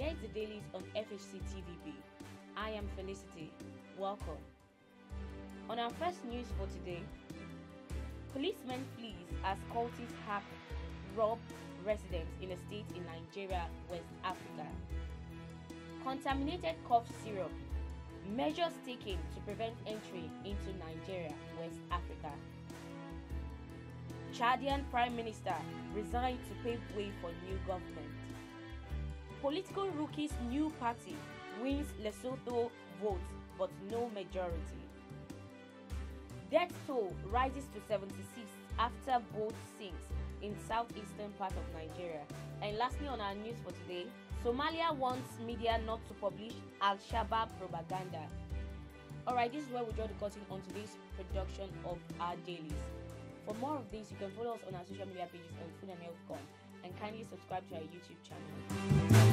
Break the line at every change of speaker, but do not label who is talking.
Here's the dailies on FHC TVB. I am Felicity. Welcome. On our first news for today, policeman flees as cultists hack rob residents in a state in Nigeria, West Africa. Contaminated cough syrup. Measures taken to prevent entry into Nigeria, West Africa. Chadian Prime Minister resigned to pave way for new government. Political rookie's new party wins Lesotho votes but no majority. Death toll rises to 76 after boat sinks in southeastern part of Nigeria. And lastly, on our news for today, Somalia wants media not to publish Al-Shabaab propaganda. Alright, this is where we draw the curtain on today's production of our dailies. For more of this, you can follow us on our social media pages on Food and Health.com and kindly subscribe to our YouTube channel.